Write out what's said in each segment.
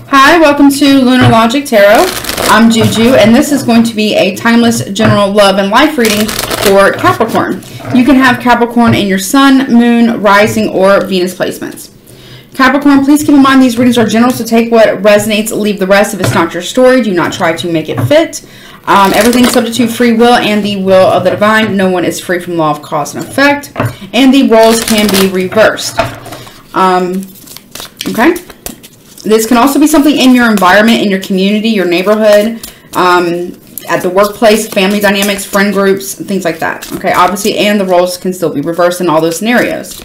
Hi, welcome to Lunar Logic Tarot. I'm Juju, and this is going to be a timeless general love and life reading for Capricorn. You can have Capricorn in your sun, moon, rising, or Venus placements. Capricorn, please keep in mind these readings are general, so take what resonates, leave the rest. If it's not your story, do not try to make it fit. Everything's subject to free will and the will of the divine. No one is free from law of cause and effect, and the roles can be reversed. Okay. This can also be something in your environment, in your community, your neighborhood, at the workplace, family dynamics, friend groups, things like that. Okay, obviously, and the roles can still be reversed in all those scenarios.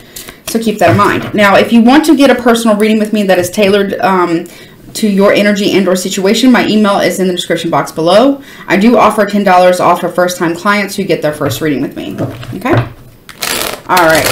So keep that in mind. Now, if you want to get a personal reading with me that is tailored to your energy and or situation, my email is in the description box below. I do offer $10 off for first-time clients who get their first reading with me. Okay? All right.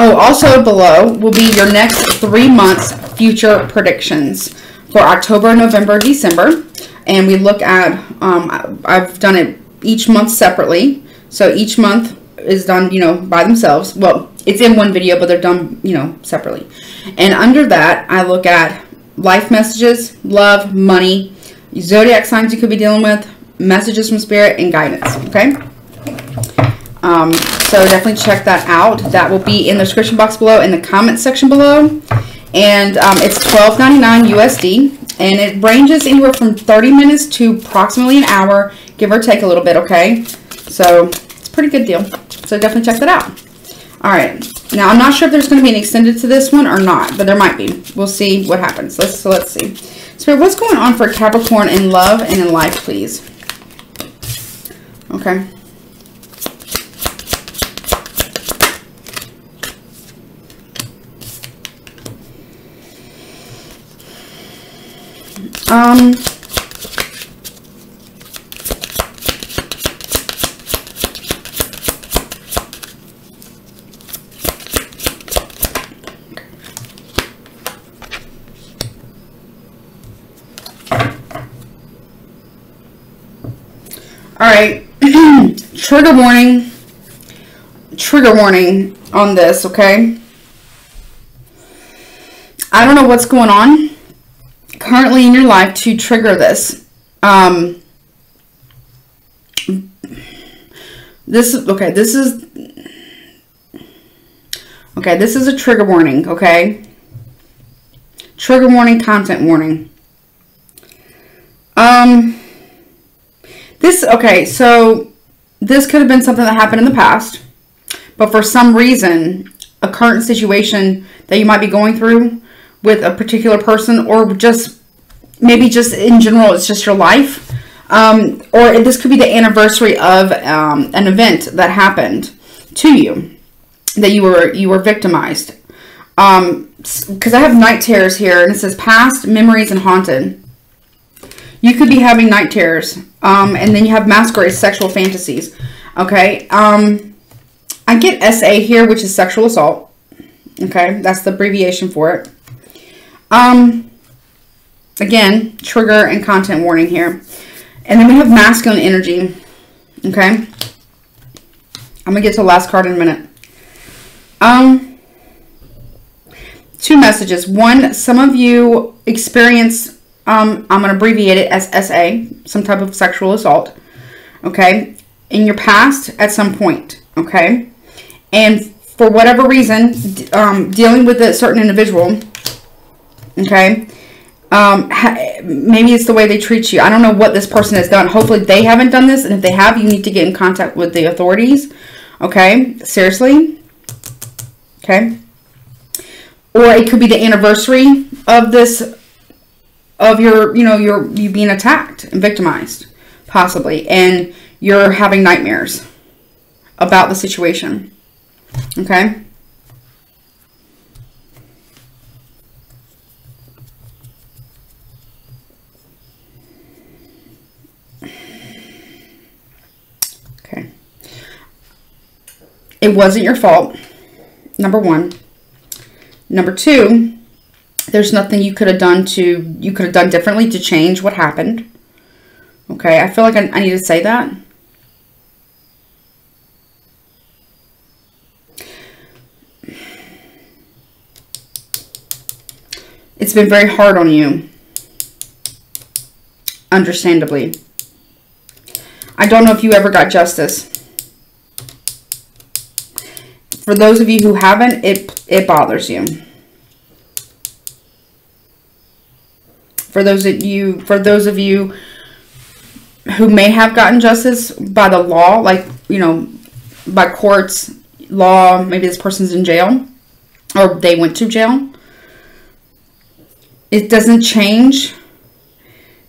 Oh, also below will be your next 3 months future predictions for October, November, December. And we look at, I've done it each month separately. So each month is done, by themselves. Well, it's in one video, but they're done, separately. And under that, I look at life messages, love, money, zodiac signs you could be dealing with, messages from spirit, and guidance. Okay? So definitely check that out. That will be in the description box below, in the comment section below. And it's $12.99 USD. And it ranges anywhere from 30 minutes to approximately an hour, give or take a little bit, okay? So it's a pretty good deal. So definitely check that out. All right. Now, I'm not sure if there's going to be an extended to this one or not, but there might be. We'll see what happens. Let's see. So what's going on for Capricorn in love and in life, please? Okay. All right, trigger warning on this, okay? I don't know what's going on currently in your life to trigger this. This is a trigger warning, okay? Trigger warning, content warning. So this could have been something that happened in the past, but for some reason, a current situation that you might be going through with a particular person, or just maybe just in general, it's just your life, or this could be the anniversary of an event that happened to you, that you were victimized. Because I have night terrors here, and it says past memories and haunted. You could be having night terrors, and then you have masquerade sexual fantasies. Okay, I get SA here, which is sexual assault. Okay, that's the abbreviation for it. Again, trigger and content warning here. And then we have masculine energy. Okay, I'm gonna get to the last card in a minute. Two messages. One, some of you experience, I'm going to abbreviate it as SA, some type of sexual assault, okay, in your past at some point, okay? And for whatever reason, dealing with a certain individual, okay, maybe it's the way they treat you. I don't know what this person has done. Hopefully they haven't done this, and if they have, you need to get in contact with the authorities, okay? Seriously, okay? Or it could be the anniversary of this, of your, you being attacked and victimized, possibly, and you're having nightmares about the situation. Okay? Okay. It wasn't your fault, number one. Number two, there's nothing you could have done differently to change what happened. Okay, I feel like I need to say that. It's been very hard on you. Understandably. I don't know if you ever got justice. For those of you who haven't, it bothers you. For those of you who may have gotten justice by the law, like, you know, by courts, law, maybe this person's in jail or they went to jail. It doesn't change,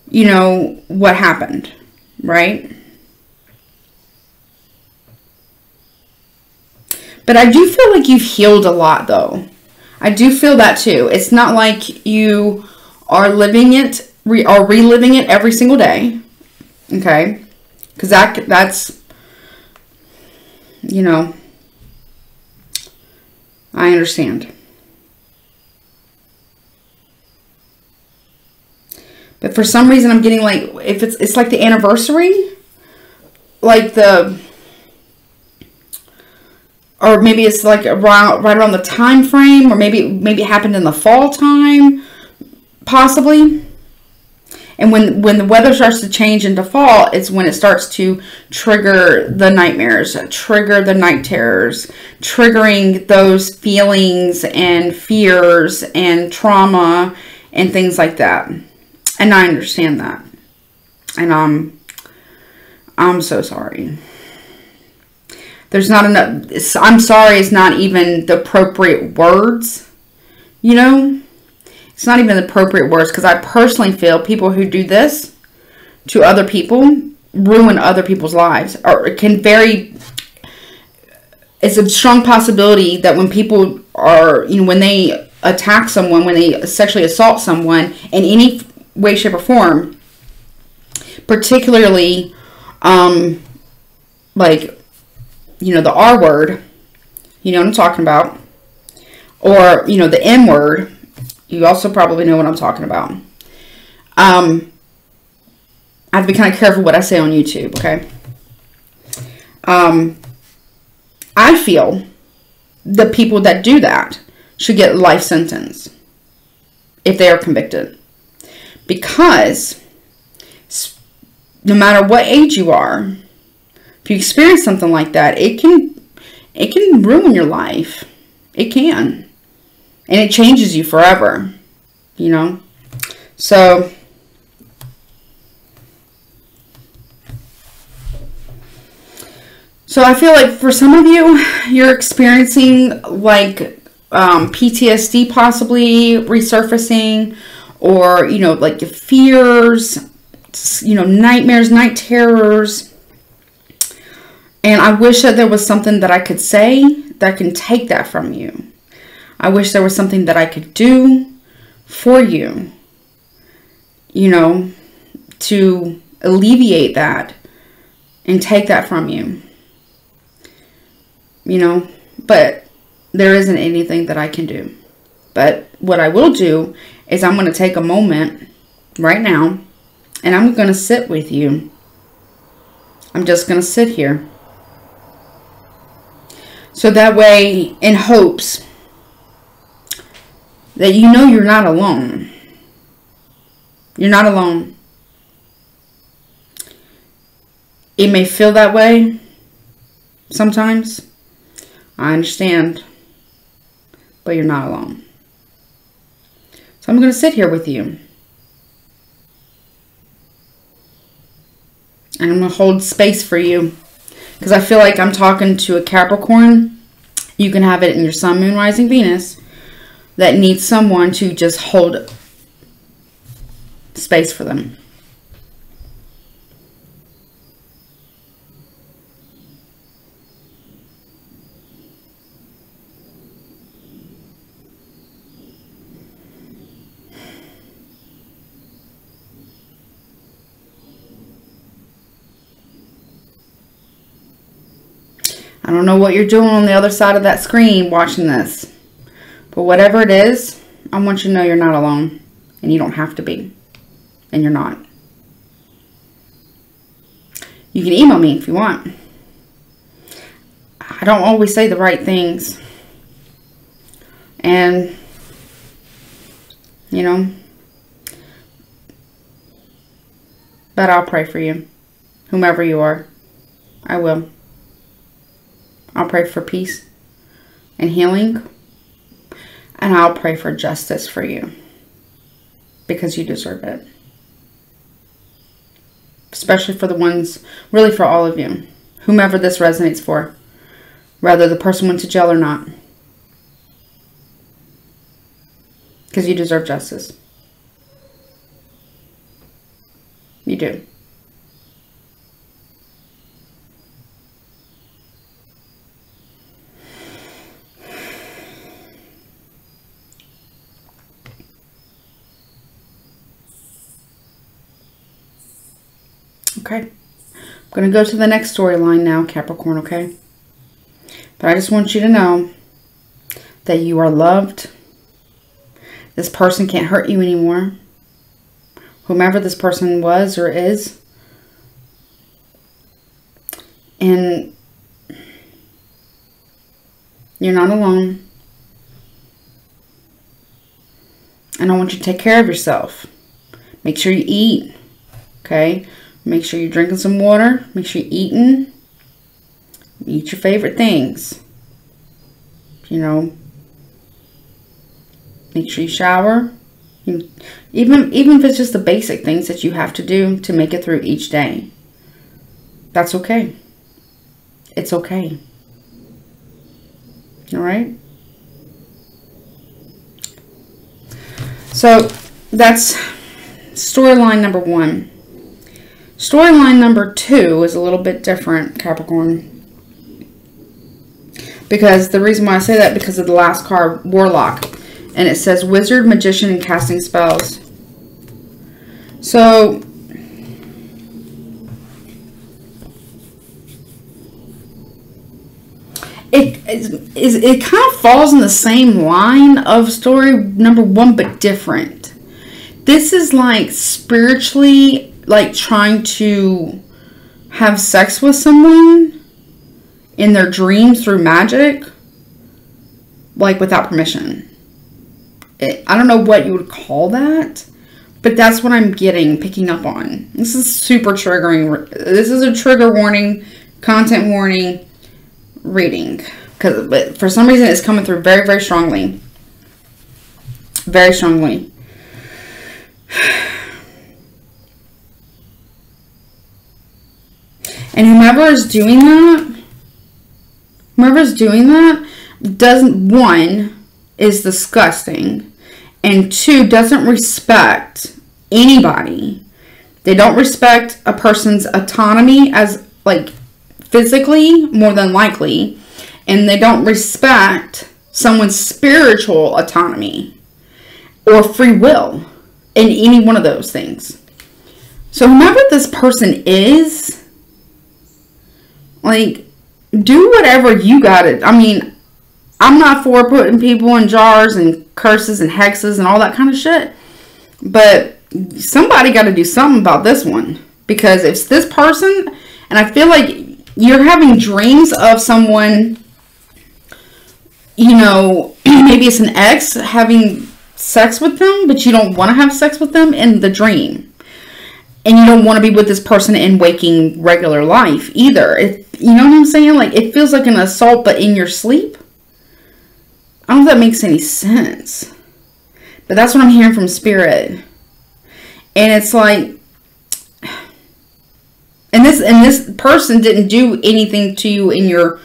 you know, what happened, right? But I do feel like you've healed a lot, though. I do feel that, too. It's not like you are living it, or reliving it every single day. Okay? Because that's, you know, I understand. But for some reason, I'm getting like, if it's like the anniversary, like or maybe it's like right around the time frame, or maybe it happened in the fall time, possibly. And when the weather starts to change into fall, it's when it starts to trigger the nightmares, trigger the night terrors, triggering those feelings and fears and trauma and things like that. And I understand that. And I'm so sorry. There's not enough. I'm sorry is not even the appropriate words. You know? It's not even the appropriate words. Because I personally feel people who do this to other people ruin other people's lives. Or it can very... It's a strong possibility that when people are... You know, when they attack someone, when they sexually assault someone in any way, shape, or form, particularly like, you know, the R word, you know what I'm talking about, or, you know, the M word, you also probably know what I'm talking about. I have to be kind of careful what I say on YouTube, okay? I feel the people that do that should get a life sentence if they are convicted. Because no matter what age you are, if you experience something like that, it can ruin your life. It can. And it changes you forever, you know. So I feel like for some of you, you're experiencing like PTSD possibly resurfacing, or, you know, like fears, you know, nightmares, night terrors. And I wish that there was something that I could say that can take that from you. I wish there was something that I could do for you, you know, to alleviate that and take that from you. You know, but there isn't anything that I can do. But what I will do is I'm going to take a moment right now and I'm going to sit with you. I'm just going to sit here. So that way, in hopes that you know you're not alone. You're not alone. It may feel that way sometimes. I understand. But you're not alone. So I'm going to sit here with you. And I'm going to hold space for you. Because I feel like I'm talking to a Capricorn. You can have it in your Sun, Moon, Rising, Venus. That needs someone to just hold space for them. I don't know what you're doing on the other side of that screen watching this. But whatever it is, I want you to know you're not alone. And you don't have to be. And you're not. You can email me if you want. I don't always say the right things. And you know. But I'll pray for you, whomever you are. I will. I'll pray for peace and healing. And I'll pray for justice for you. Because you deserve it. Especially for the ones, really for all of you. Whomever this resonates for. Whether the person went to jail or not. Because you deserve justice. You do. Okay. I'm going to go to the next storyline now, Capricorn, okay? But I just want you to know that you are loved. This person can't hurt you anymore. Whomever this person was or is. And you're not alone. And I want you to take care of yourself. Make sure you eat. Okay? Make sure you're drinking some water. Make sure you're eating. Eat your favorite things. You know. Make sure you shower. Even if it's just the basic things that you have to do to make it through each day. That's okay. It's okay. Alright? So, that's storyline number 1. Storyline number 2 is a little bit different, Capricorn. Because the reason why I say that, because of the last card, Warlock. And it says wizard, magician, and casting spells. So, it kind of falls in the same line of story number 1, but different. This is like spiritually, like trying to have sex with someone in their dreams through magic, like without permission. I don't know what you would call that, but that's what I'm picking up on. This is super triggering. This is a trigger warning, content warning reading. But for some reason, it's coming through very, very strongly. Very strongly. And whomever is doing that, doesn't, 1, is disgusting. And 2, doesn't respect anybody. They don't respect a person's autonomy as, like, physically, more than likely. And they don't respect someone's spiritual autonomy or free will in any one of those things. So whomever this person is, like, do whatever you gotta. I mean, I'm not for putting people in jars and curses and hexes and all that kind of shit. But somebody got to do something about this one. Because if it's this person, and I feel like you're having dreams of someone, you know, maybe it's an ex having sex with them, but you don't want to have sex with them in the dream. And you don't want to be with this person in waking regular life either. You know what I'm saying? Like, it feels like an assault, but in your sleep. I don't know if that makes any sense. But that's what I'm hearing from Spirit. And it's like, and this person didn't do anything to you in your,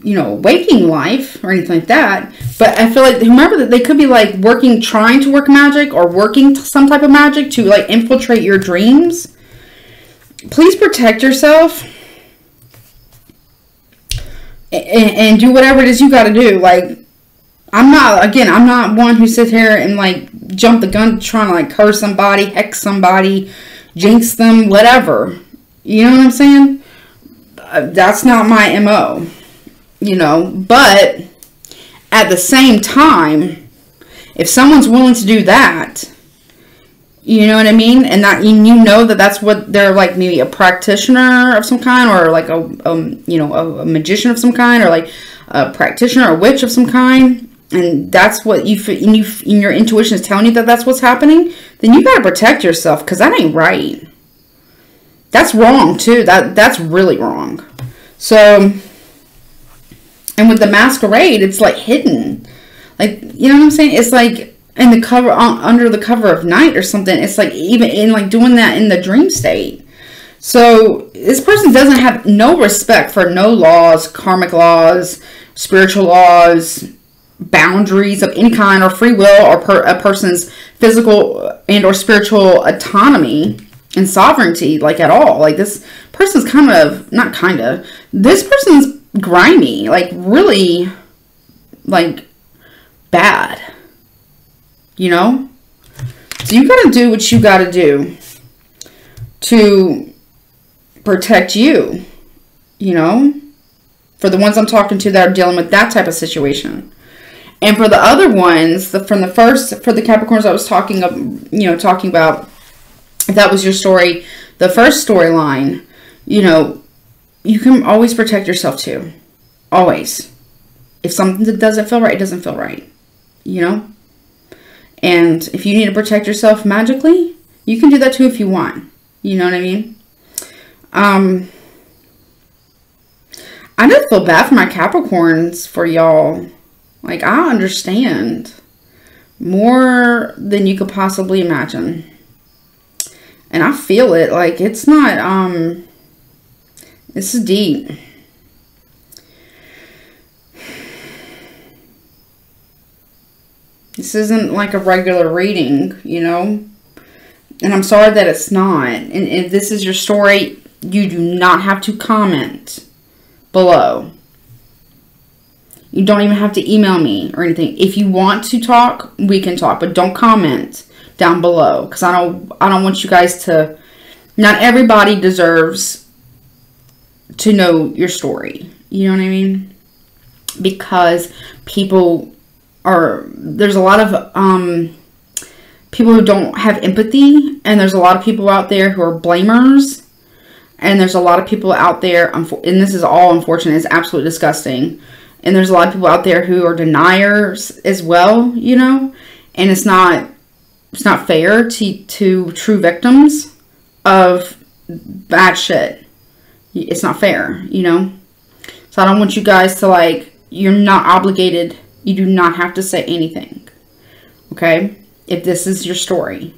you know, waking life or anything like that. But I feel like whomever that, they could be like trying to work magic or working some type of magic to like infiltrate your dreams. Please protect yourself. And do whatever it is you got to do. Like, I'm not one who sits here and like jump the gun trying to like curse somebody, hex somebody, jinx them, whatever. You know what I'm saying? That's not my MO, you know, but at the same time, if someone's willing to do that, you know what I mean? And that you know that that's what they're like, maybe a practitioner of some kind, or like a magician of some kind, or like a practitioner or witch of some kind. and that's what you feel, and your intuition is telling you that that's what's happening, then you got to protect yourself, because that ain't right. That's wrong too. That's really wrong. So, and with the masquerade, it's like hidden, like, you know what I'm saying? It's like in the cover, under the cover of night or something. It's like even in like doing that in the dream state. So this person doesn't have no respect for no laws, karmic laws, spiritual laws, boundaries of any kind, or free will, or a person's physical and or spiritual autonomy and sovereignty, like at all. Like this person's this person's grimy, like really like bad, you know? So you got to do what you got to do to protect you, you know, for the ones I'm talking to that are dealing with that type of situation. And for the other ones, for the Capricorns I was talking about, if that was your story, the first storyline, you know, you can always protect yourself too. Always. If something doesn't feel right, it doesn't feel right, you know? And if you need to protect yourself magically, you can do that too if you want. You know what I mean? I just feel bad for my Capricorns, for y'all. Like, I understand more than you could possibly imagine. And I feel it. Like, it's not, this is deep. This isn't like a regular reading, you know? And I'm sorry that it's not. And if this is your story, you do not have to comment below. You don't even have to email me or anything. If you want to talk, we can talk, but don't comment down below, because I don't want you guys to. Not everybody deserves to know your story. You know what I mean? Because there's a lot of people who don't have empathy, and there's a lot of people out there who are blamers, and there's a lot of people out there, and this is all unfortunate, it's absolutely disgusting, and there's a lot of people out there who are deniers as well, you know, and it's not fair to true victims of bad shit. It's not fair, you know. So I don't want you guys to, like, you're not obligated, you do not have to say anything, okay, if this is your story.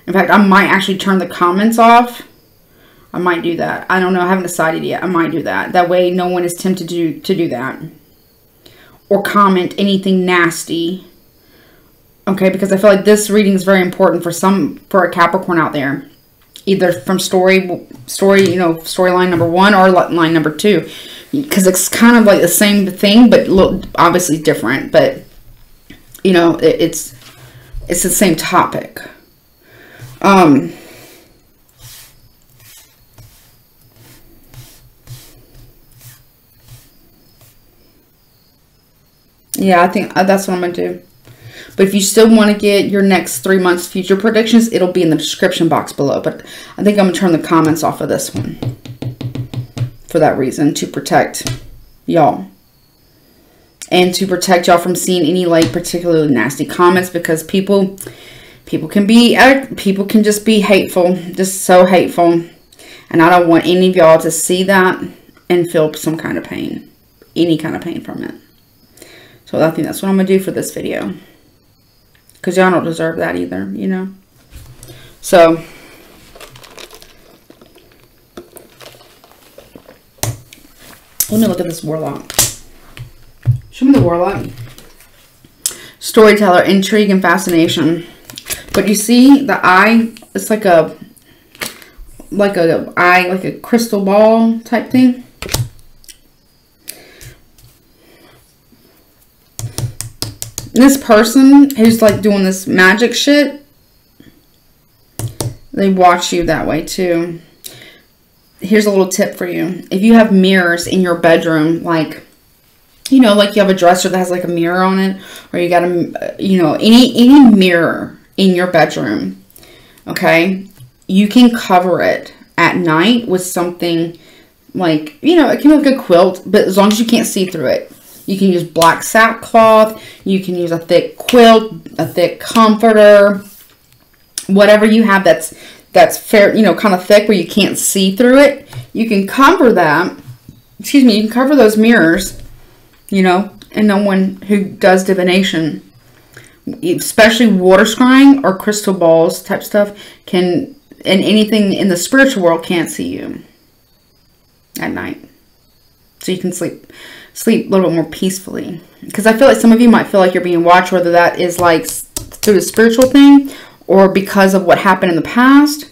In fact, I might actually turn the comments off. I might do that. I don't know. I haven't decided yet. I might do that. That way no one is tempted to do that. Or comment anything nasty. Okay, because I feel like this reading is very important for a Capricorn out there. Either from storyline number 1 or line number 2. Because it's kind of like the same thing, but obviously different. But, you know, it's the same topic. Yeah, I think that's what I'm going to do. But if you still want to get your next 3 months future predictions, it'll be in the description box below. But I think I'm going to turn the comments off of this one. For that reason, to protect y'all. And to protect y'all from seeing any, like, particularly nasty comments. Because people can just be hateful. Just so hateful. And I don't want any of y'all to see that and feel some kind of pain. Any kind of pain from it. So I think that's what I'm going to do for this video. Because y'all don't deserve that either, you know. So. Let me look at this warlock. Show me the warlock. Storyteller, intrigue, and fascination. But you see the eye? It's like a crystal ball type thing. This person who's like doing this magic shit, they watch you that way too. Here's a little tip for you. If you have mirrors in your bedroom, like, you know, like you have a dresser that has like a mirror on it, or you got a, you know, any mirror in your bedroom, okay, you can cover it at night with something like, you know, it can look like a quilt, but as long as you can't see through it, You can use black sackcloth. You can use a thick quilt, a thick comforter, whatever you have that's fair, you know, kind of thick where you can't see through it. You can cover that. Excuse me. You can cover those mirrors, you know, and no one who does divination, especially water scrying or crystal balls type stuff, can, and anything in the spiritual world can't see you at night. So you can sleep a little bit more peacefully. Because I feel like some of you might feel like you're being watched, whether that is like through the spiritual thing or because of what happened in the past.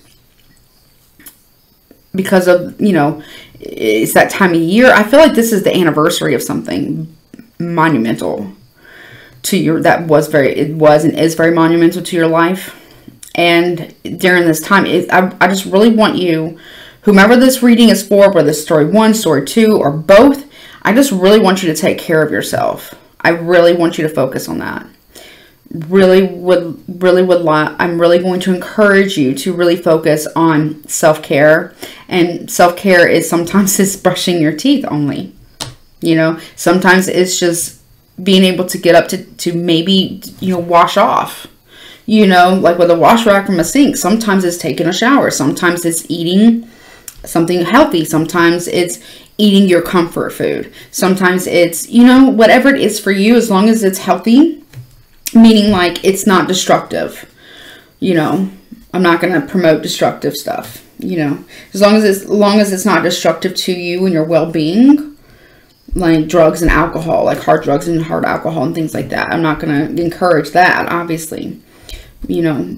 Because of, you know, it's that time of year. I feel like this is the anniversary of something monumental to your, it was and is very monumental to your life. And during this time, I just really want you, whomever this reading is for, whether it's story 1, story 2, or both, I just really want you to take care of yourself. I really want you to focus on that. I'm really going to encourage you to really focus on self-care. And self-care is sometimes it's brushing your teeth only. You know, sometimes it's just being able to get up to maybe, you know, wash off. You know, like with a wash rack from a sink. Sometimes it's taking a shower. Sometimes it's eating something healthy. Sometimes it's eating your comfort food. Sometimes it's, you know, whatever it is for you, as long as it's healthy, meaning like it's not destructive. You know, I'm not going to promote destructive stuff, you know, as long as it's not destructive to you and your well-being, like drugs and alcohol, like hard drugs and hard alcohol and things like that. I'm not going to encourage that, obviously, you know,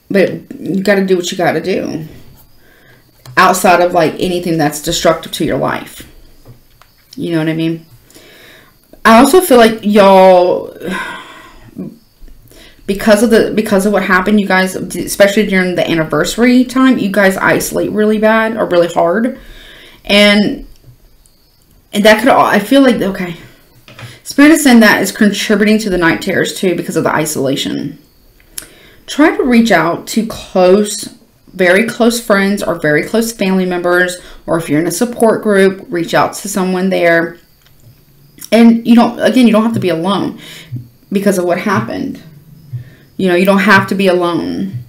but you got to do what you got to do outside of like anything that's destructive to your life. You know what I mean? I also feel like y'all, because of what happened, you guys, especially during the anniversary time, you guys isolate really bad or really hard. And that could, I feel like, okay, Spirit is saying that is contributing to the night terrors too, because of the isolation. Try to reach out to very close friends or very close family members, or if you're in a support group, reach out to someone there. And you don't have to be alone because of what happened. You know, you don't have to be alone.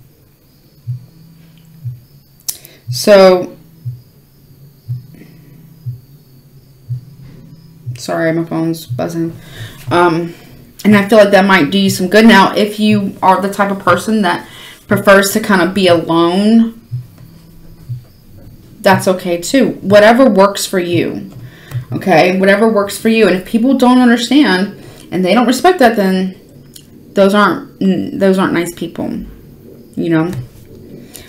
So, sorry, my phone's buzzing. And I feel like that might do you some good. Now, if you are the type of person that prefers to kind of be alone, that's okay too. Whatever works for you. Okay? Whatever works for you. And if people don't understand and they don't respect that, then those aren't nice people. You know?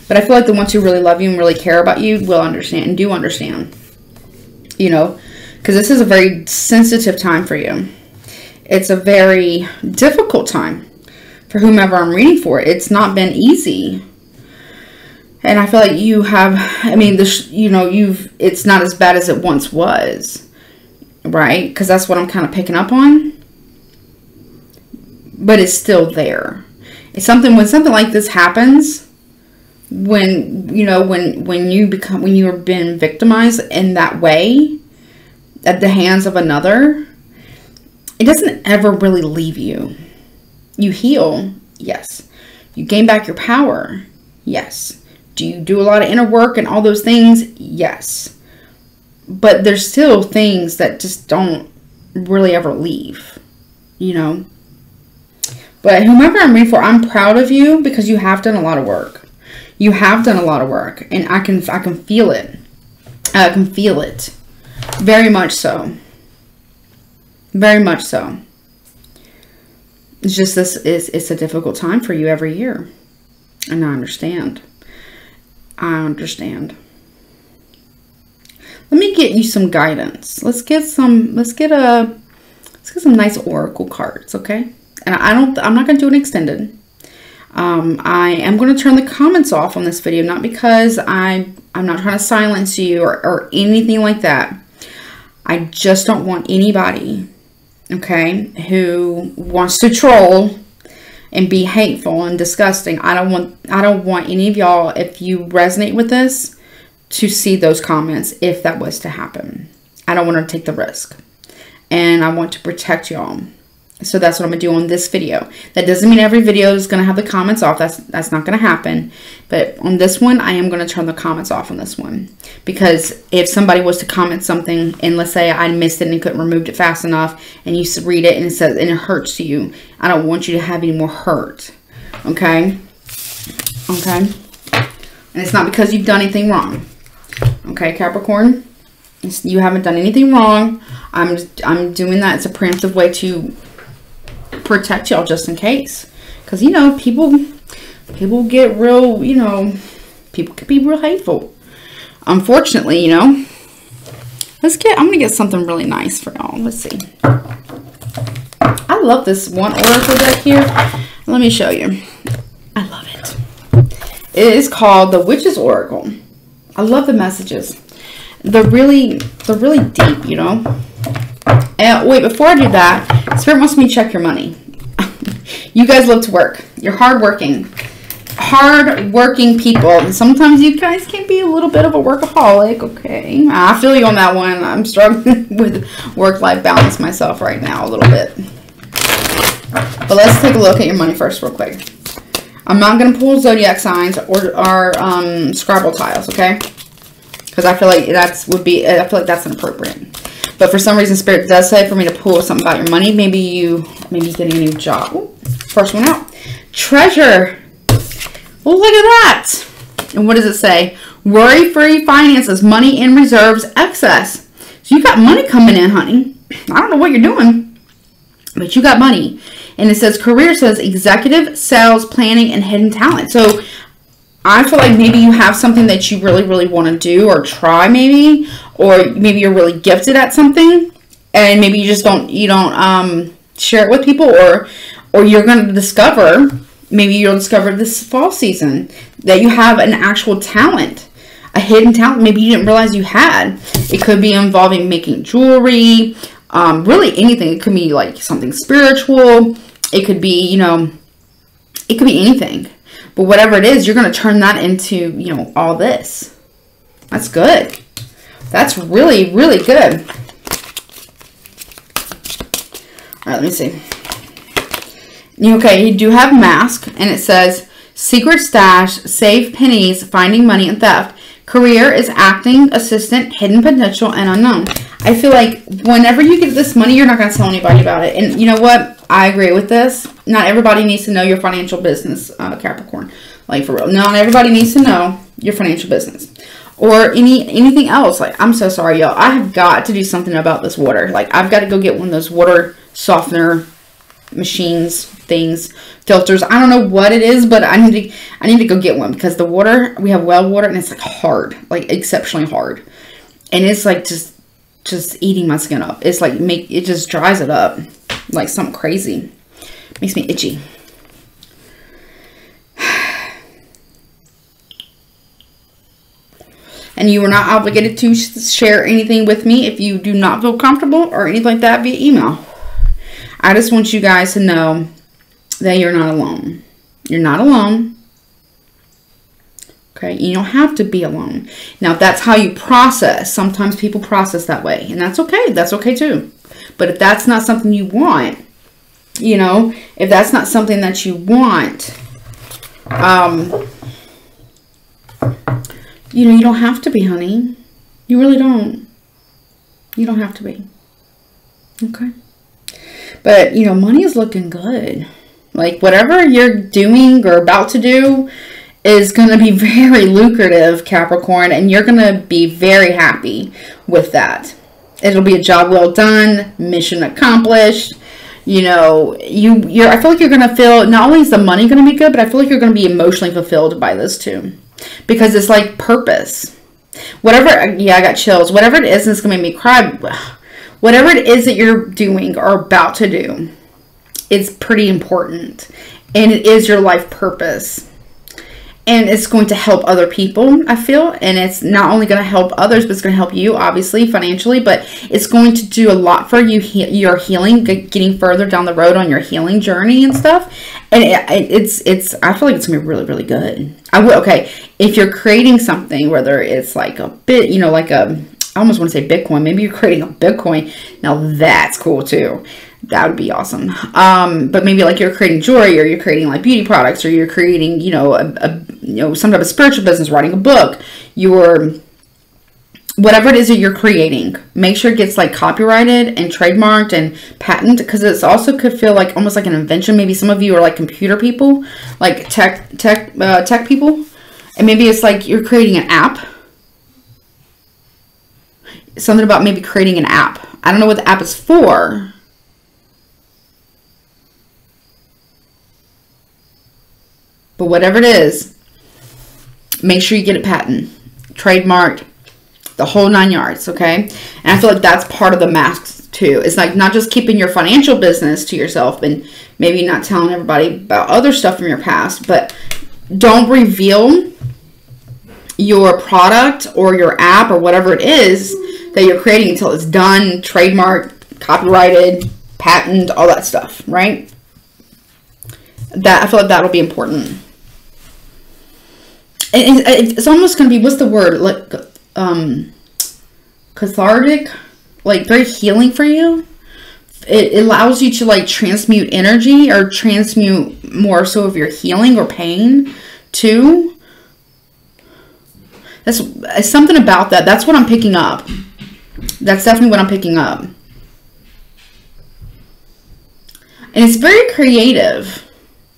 But I feel like the ones who really love you and really care about you will understand and do understand. You know? Because this is a very sensitive time for you. It's a very difficult time for whomever I'm reading for. It's not been easy. And I feel like you have, I mean, you know, it's not as bad as it once was. Right? Because that's what I'm kind of picking up on. But it's still there. It's something, when something like this happens, when, you know, when you have been victimized in that way, at the hands of another, it doesn't ever really leave you. You heal, yes. You gain back your power, yes. Do you do a lot of inner work and all those things? Yes. But there's still things that just don't really ever leave, you know. But whomever I'm reading for, I'm proud of you because you have done a lot of work. You have done a lot of work, and I can feel it. I can feel it. Very much so. Very much so. It's just it's a difficult time for you every year. And I understand. I understand. Let me get you some guidance. Let's get some nice oracle cards, okay? And I'm not going to do an extended. I am going to turn the comments off on this video, not because I'm not trying to silence you or anything like that. I just don't want anybody, okay, who wants to troll and be hateful and disgusting. I don't want any of y'all, if you resonate with this, to see those comments if that was to happen. I don't want to take the risk. and I want to protect y'all. So that's what I'm going to do on this video. That doesn't mean every video is going to have the comments off. That's not going to happen. But on this one, I am going to turn the comments off on this one. Because if somebody was to comment something, and let's say I missed it and couldn't remove it fast enough, and you read it and it says, and it hurts you, I don't want you to have any more hurt. Okay? Okay? And it's not because you've done anything wrong. Okay, Capricorn? You haven't done anything wrong. I'm doing that. It's a preemptive way to protect y'all just in case. Because, you know, people get real, you know, people can be real hateful. Unfortunately, you know. I'm going to get something really nice for y'all. Let's see. I love this one oracle deck here. Let me show you. I love it. It is called the Witch's Oracle. I love the messages. They're really deep, you know. And wait, before I do that, Spirit wants me to check your money. You guys love to work. You're hardworking people. And sometimes you guys can be a little bit of a workaholic, okay? I feel you on that one. I'm struggling with work-life balance myself right now a little bit. But let's take a look at your money first real quick. I'm not going to pull zodiac signs or Scrabble tiles, okay? Because I feel like that's inappropriate. But for some reason, Spirit does say for me to pull something about your money. Maybe getting a new job. Ooh, first one out. Treasure. Oh, look at that. And what does it say? Worry-free finances, money in reserves, excess. So you got money coming in, honey. I don't know what you're doing, but you got money. And it says career, says executive, sales, planning, and hidden talent. So I feel like maybe you have something that you really want to do or try maybe, or maybe you're really gifted at something and maybe you just don't share it with people, or you're going to discover, maybe you'll discover this fall season that you have an actual talent, a hidden talent maybe you didn't realize you had. It could be involving making jewelry, really anything. It could be like something spiritual. It could be, you know, it could be anything. But whatever it is, you're going to turn that into, you know, all this. That's good. That's really good. All right, let me see. Okay, you do have mask, and it says secret stash, save pennies, finding money, and theft. Career is acting, assistant, hidden potential, and unknown. I feel like whenever you get this money, you're not going to tell anybody about it. And you know what? I agree with this. Not everybody needs to know your financial business, Capricorn. Like, for real. Not everybody needs to know your financial business. Or anything else. Like, I'm so sorry, y'all. I have got to do something about this water. Like, I've got to go get one of those water softener machines, things, filters. I don't know what it is, but I need to go get one. Because the water, we have well water, and it's like hard. Like, exceptionally hard. And it's like just eating my skin up. It's like, it just dries it up. Like something crazy. Makes me itchy. And you are not obligated to share anything with me if you do not feel comfortable or anything like that via email. I just want you guys to know that you're not alone. You're not alone. Okay? You don't have to be alone. Now, if that's how you process, sometimes people process that way. And that's okay. That's okay too. But if that's not something you want, you know, if that's not something that you want, you know, you don't have to be, honey. You really don't. You don't have to be. Okay? But, you know, money is looking good. Like, whatever you're doing or about to do is going to be very lucrative, Capricorn, and you're going to be very happy with that. It'll be a job well done, mission accomplished. You know, I feel like you're going to feel, not only is the money going to be good, but I feel like you're going to be emotionally fulfilled by this too. Because it's like purpose. Whatever, yeah, I got chills. Whatever it is that's going to make me cry, whatever it is that you're doing or about to do, it's pretty important. And it is your life purpose. And it's going to help other people, I feel. And it's not only going to help others, but it's going to help you, obviously, financially. But it's going to do a lot for you, your healing, getting further down the road on your healing journey and stuff. And I feel like it's going to be really, really good. Okay, if you're creating something, whether it's like a bit, you know, like a I almost want to say Bitcoin. Maybe you're creating a Bitcoin. Now that's cool too. That would be awesome. But maybe like you're creating jewelry, or you're creating like beauty products, or you're creating, you know, some type of spiritual business, writing a book. Whatever it is that you're creating, make sure it gets like copyrighted and trademarked and patented, because it's also could feel like almost like an invention. Maybe some of you are like computer people, like tech people, and maybe it's like you're creating an app. Something about maybe creating an app. I don't know what the app is for. But whatever it is, make sure you get it patented, trademarked, the whole 9 yards, okay? And I feel like that's part of the mask too. It's like not just keeping your financial business to yourself and maybe not telling everybody about other stuff from your past, but don't reveal your product or your app or whatever it is that you're creating until it's done, trademarked, copyrighted, patent, all that stuff, right? That I feel like that'll be important. And it's almost going to be, what's the word? Like cathartic, like very healing for you. It allows you to like transmute energy, or transmute more so of your healing or pain too. That's something about that. That's what I'm picking up. That's definitely what I'm picking up. And it's very creative.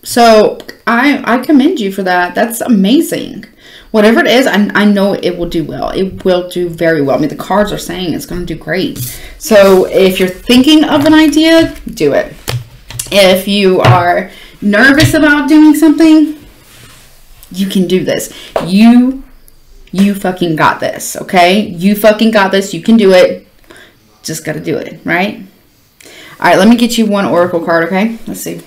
So I commend you for that. That's amazing. Whatever it is, I know it will do well. It will do very well. I mean, the cards are saying it's going to do great. So if you're thinking of an idea, do it. If you are nervous about doing something, you can do this. You fucking got this, okay? You fucking got this. You can do it. Just got to do it, right? All right, let me get you one oracle card, okay? Let's see.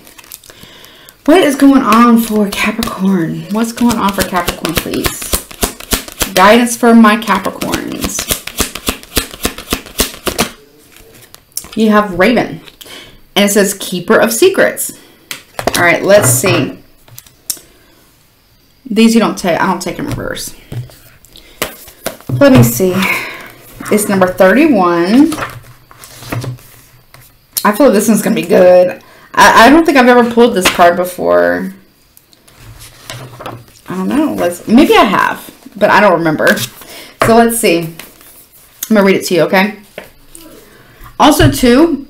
What is going on for Capricorn? What's going on for Capricorn, please? Guidance for my Capricorns. You have Raven. And it says Keeper of Secrets. All right, let's see. These you don't take. I don't take in reverse. Let me see. It's number 31. I feel like this one's going to be good. I don't think I've ever pulled this card before. I don't know. Maybe I have, but I don't remember. So let's see. I'm going to read it to you, okay? Also, too,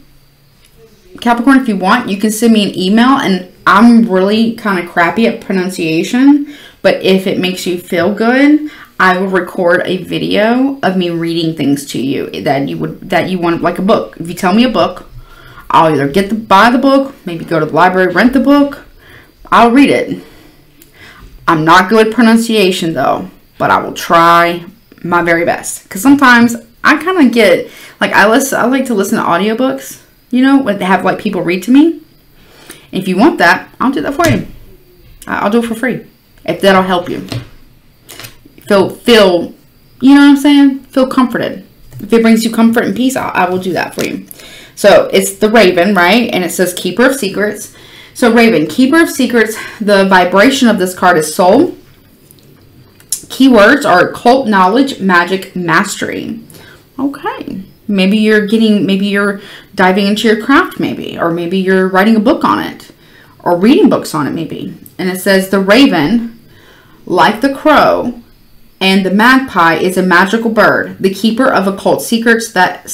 Capricorn, if you want, you can send me an email. And I'm really kind of crappy at pronunciation. But if it makes you feel good, I will record a video of me reading things to you that you want, like a book. If you tell me a book, I'll either buy the book, maybe go to the library, rent the book. I'll read it. I'm not good at pronunciation though, but I will try my very best. Because sometimes I kind of get, like I like to listen to audiobooks, you know, when they have like people read to me. If you want that, I'll do that for you. I'll do it for free. If that'll help you. Feel, you know what I'm saying? Feel comforted. If it brings you comfort and peace, I will do that for you. So it's the Raven, right? And it says Keeper of Secrets. So Raven, Keeper of Secrets, the vibration of this card is soul. Keywords are occult knowledge, magic, mastery. Okay. Maybe you're diving into your craft maybe. Or maybe you're writing a book on it. Or reading books on it maybe. And it says the Raven, like the crow and the magpie, is a magical bird, the keeper of occult secrets that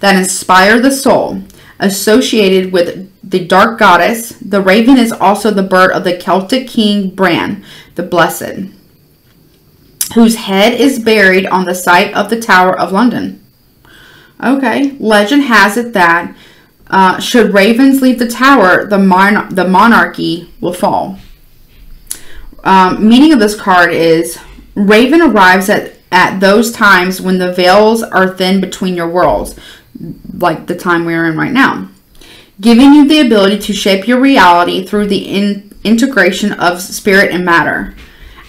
inspire the soul. Associated with the dark goddess, the raven is also the bird of the Celtic king Bran, the Blessed, whose head is buried on the site of the Tower of London. Okay, legend has it that should ravens leave the tower, the monarchy will fall. Meaning of this card is, Raven arrives at those times when the veils are thin between your worlds, like the time we're in right now, giving you the ability to shape your reality through the integration of spirit and matter.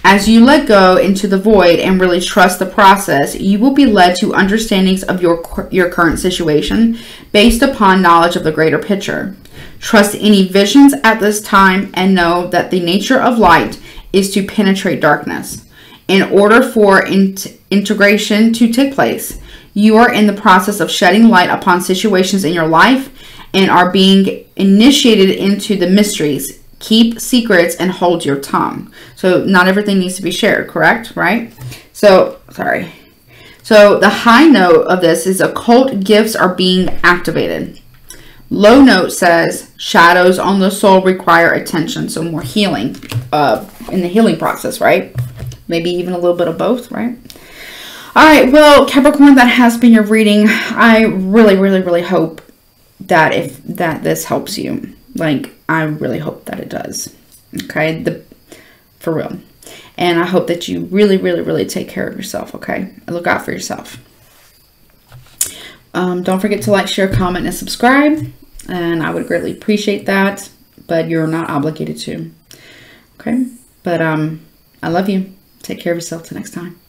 As you let go into the void and really trust the process, you will be led to understandings of your current situation based upon knowledge of the greater picture. Trust any visions at this time and know that the nature of light is to penetrate darkness. In order for integration to take place, you are in the process of shedding light upon situations in your life and are being initiated into the mysteries. Keep secrets and hold your tongue. So not everything needs to be shared, correct? Right? So, sorry. So the high note of this is occult gifts are being activated. Low note says shadows on the soul require attention. So more healing in the healing process, right? Maybe even a little bit of both, right? All right, well, Capricorn, that has been your reading. I really, really, really hope that this helps you. Like, I really hope that it does. Okay, for real. And I hope that you really, really, really take care of yourself, okay? And look out for yourself. Don't forget to like, share, comment, and subscribe. And I would greatly appreciate that. But you're not obligated to. Okay? But I love you. Take care of yourself till next time.